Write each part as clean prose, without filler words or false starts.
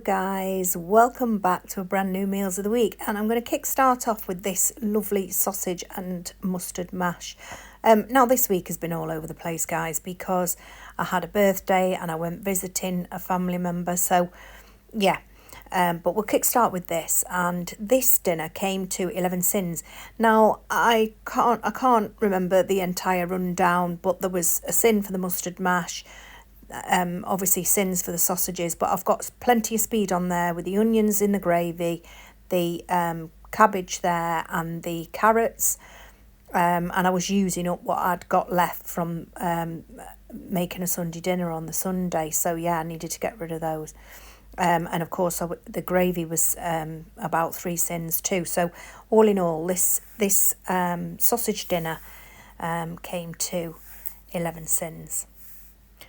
guys, welcome back to a brand new Meals of the Week, and I'm going to kick start off with this lovely sausage and mustard mash. Now this week has been all over the place, guys, because I had a birthday and I went visiting a family member, so yeah. But we'll kick start with this, and this dinner came to 11 sins. Now I can't remember the entire rundown, but there was a sin for the mustard mash. Obviously sins for the sausages, but I've got plenty of speed on there with the onions in the gravy, the cabbage there, and the carrots, and I was using up what I'd got left from making a Sunday dinner on the Sunday, so yeah, I needed to get rid of those. And of course the gravy was about 3 sins too, so all in all this sausage dinner came to 11 sins.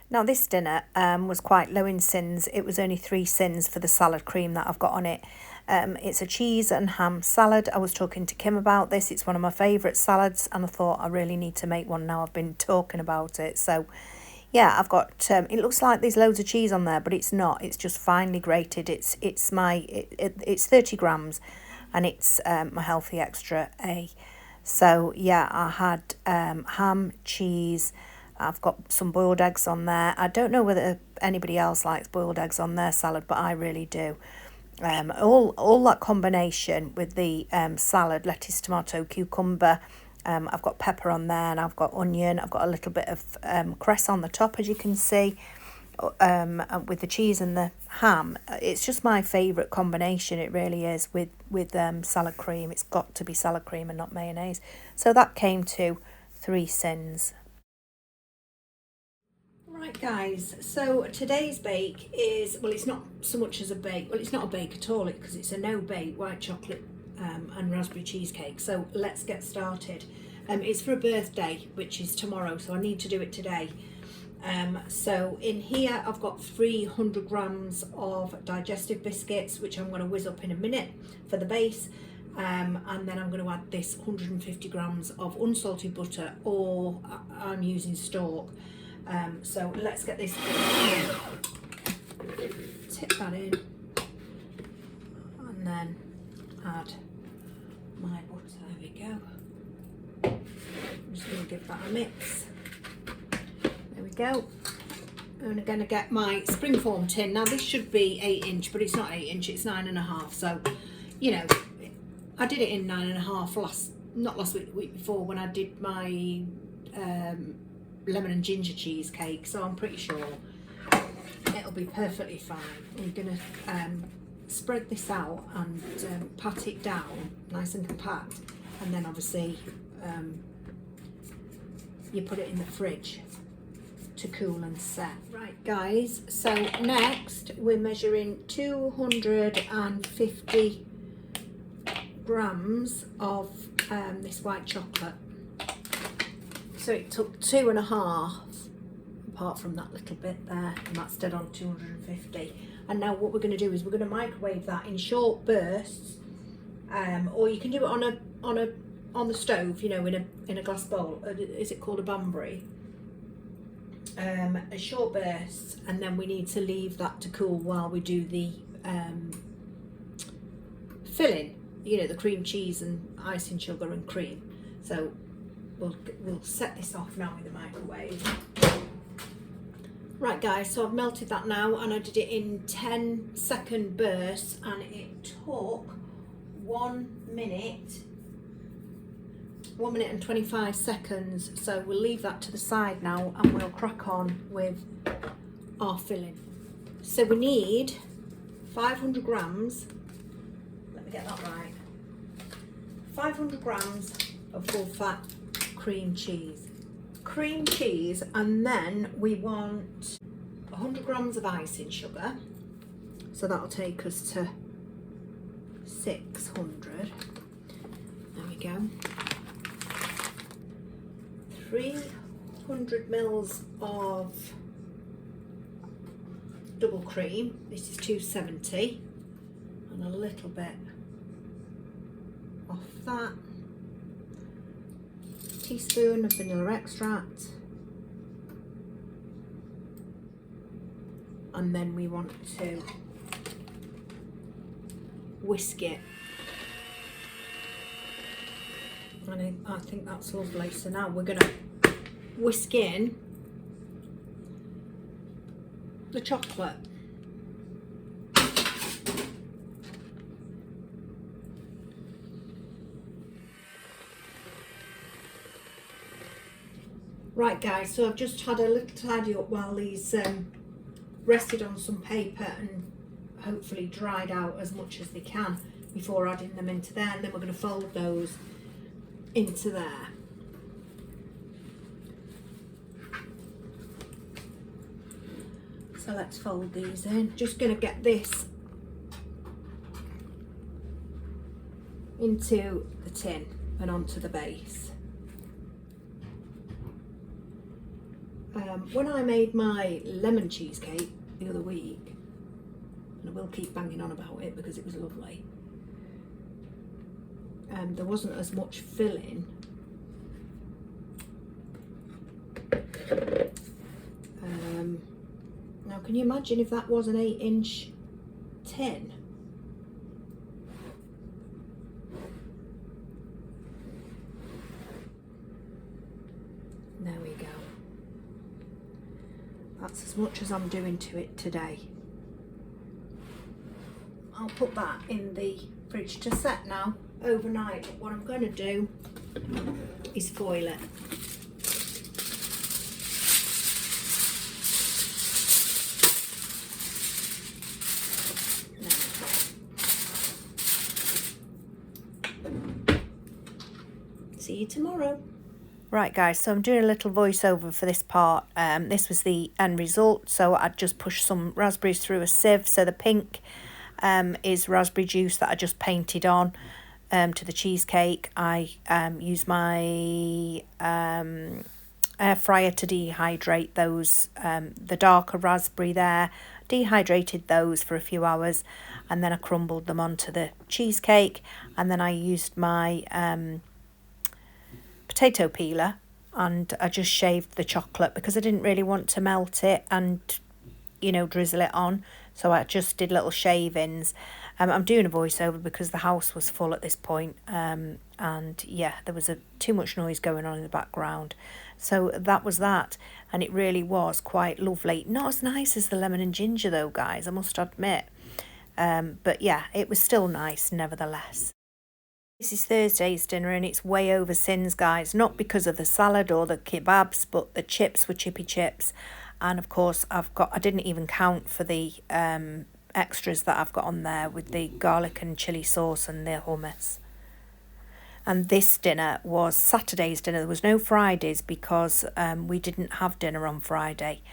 Now this dinner was quite low in sins. It was only 3 sins for the salad cream that I've got on it. It's a cheese and ham salad. I was talking to Kim about this. It's one of my favourite salads, and I thought I really need to make one now I've been talking about it. So yeah, I've got, it looks like there's loads of cheese on there, but it's not. It's just finely grated. It's 30 grams, and it's my healthy extra A. So yeah, I had ham, cheese. I've got some boiled eggs on there. I don't know whether anybody else likes boiled eggs on their salad, but I really do. All that combination with the salad, lettuce, tomato, cucumber. I've got pepper on there, and I've got onion. I've got a little bit of cress on the top, as you can see, with the cheese and the ham. It's just my favourite combination. It really is with salad cream. It's got to be salad cream and not mayonnaise. So that came to 3 sins. Right guys, so today's bake is, well, it's not so much as a bake, well, it's not a bake at all because it's a no bake white chocolate and raspberry cheesecake. So let's get started. It's for a birthday, which is tomorrow, so I need to do it today. So in here I've got 300 grams of digestive biscuits, which I'm going to whiz up in a minute for the base. And then I'm going to add this 150 grams of unsalted butter, or I'm using stork. So let's get this in. Tip that in, and then add my butter. There we go. I'm just going to give that a mix. There we go. And I'm going to get my springform tin. Now this should be 8-inch, but it's not 8-inch, it's 9.5. So, you know, I did it in 9.5 not last week, the week before, when I did my lemon and ginger cheesecake, so I'm pretty sure it'll be perfectly fine. We're going to spread this out and pat it down nice and compact, and then obviously you put it in the fridge to cool and set. Right guys, so next we're measuring 250 grams of this white chocolate. So it took 2.5, apart from that little bit there, and that's dead on 250. And now what we're going to do is we're going to microwave that in short bursts, or you can do it on the stove, you know, in a glass bowl. Is it called a Banbury? A short bursts, and then we need to leave that to cool while we do the filling. You know, the cream cheese and icing sugar and cream. So we'll set this off now in the microwave. Right guys, so I've melted that now, and I did it in 10-second bursts, and it took 1 minute and 25 seconds. So we'll leave that to the side now, and we'll crack on with our filling. So we need 500 grams, let me get that right, 500 grams of full fat cream cheese, and then we want 100 grams of icing sugar, so that'll take us to 600. There we go. 300 mils of double cream, this is 270, and a little bit off that. Teaspoon of vanilla extract, and then we want to whisk it. And I think that's lovely. So now we're going to whisk in the chocolate. Right guys, so I've just had a little tidy up while these rested on some paper and hopefully dried out as much as they can before adding them into there, and then we're going to fold those into there. So let's fold these in. Just going to get this into the tin and onto the base. When I made my lemon cheesecake the other week, and I will keep banging on about it because it was lovely, there wasn't as much filling. Now can you imagine if that was an 8-inch tin? There we go. That's as much as I'm doing to it today. I'll put that in the fridge to set now overnight. But what I'm going to do is foil it. See you tomorrow. Right guys, so I'm doing a little voiceover for this part. This was the end result, so I just pushed some raspberries through a sieve. So the pink is raspberry juice that I just painted on to the cheesecake. I used my air fryer to dehydrate those, the darker raspberry there, dehydrated those for a few hours, and then I crumbled them onto the cheesecake, and then I used my potato peeler and I just shaved the chocolate because I didn't really want to melt it and, you know, drizzle it on, so I just did little shavings. I'm doing a voiceover because the house was full at this point, and yeah, there was too much noise going on in the background. So that was that, and it really was quite lovely. Not as nice as the lemon and ginger though, guys, I must admit, but yeah, it was still nice nevertheless. This is Thursday's dinner and it's way over sins, guys, not because of the salad or the kebabs, but the chips were chippy chips, and of course I didn't even count for the extras that I've got on there with the garlic and chili sauce and the hummus. And this dinner was Saturday's dinner. There was no Fridays because we didn't have dinner on Friday,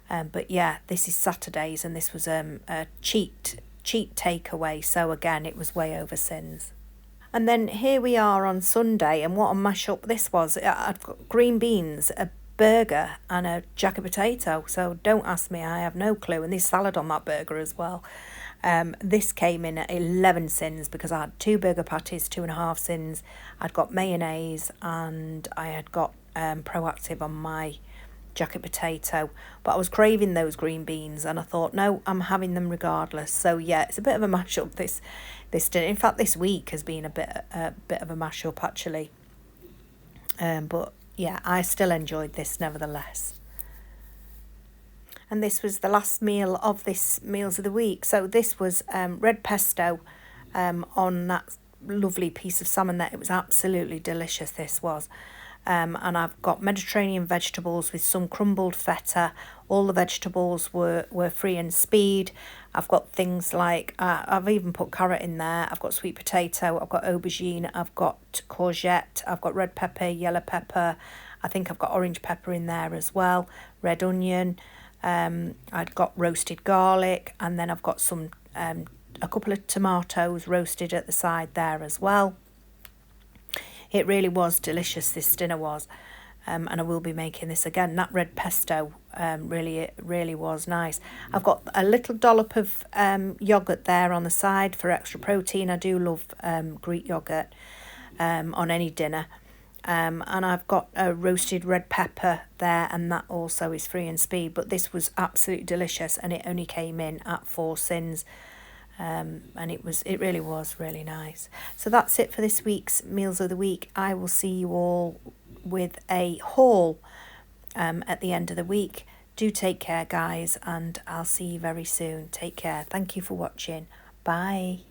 but yeah, this is Saturday's, and this was a cheat takeaway, so again it was way over sins. And then here we are on Sunday, and what a mashup this was. I've got green beans, a burger and a jacket potato, so don't ask me, I have no clue. And there's salad on that burger as well. This came in at 11 sins because I had 2 burger patties, 2.5 sins. I'd got mayonnaise and I had got Proactive on my jacket potato, but I was craving those green beans and I thought, no, I'm having them regardless. So yeah, it's a bit of a mashup this dinner. In fact, this week has been a bit of a mashup actually, but yeah, I still enjoyed this nevertheless. And this was the last meal of this meals of the week. So this was red pesto on that lovely piece of salmon there. It was absolutely delicious, this was. And I've got Mediterranean vegetables with some crumbled feta. All the vegetables were free and speed. I've got things like, I've even put carrot in there. I've got sweet potato, I've got aubergine, I've got courgette, I've got red pepper, yellow pepper. I think I've got orange pepper in there as well, red onion. I've got roasted garlic, and then I've got some a couple of tomatoes roasted at the side there as well. It really was delicious, this dinner was, and I will be making this again. That red pesto really was nice. I've got a little dollop of yoghurt there on the side for extra protein. I do love Greek yoghurt on any dinner. And I've got a roasted red pepper there, and that also is free and speed. But this was absolutely delicious, and it only came in at 4 sins. and it really was really nice. So that's it for this week's Meals of the Week. I will see you all with a haul at the end of the week. Do take care, guys, and I'll see you very soon. Take care. Thank you for watching. Bye.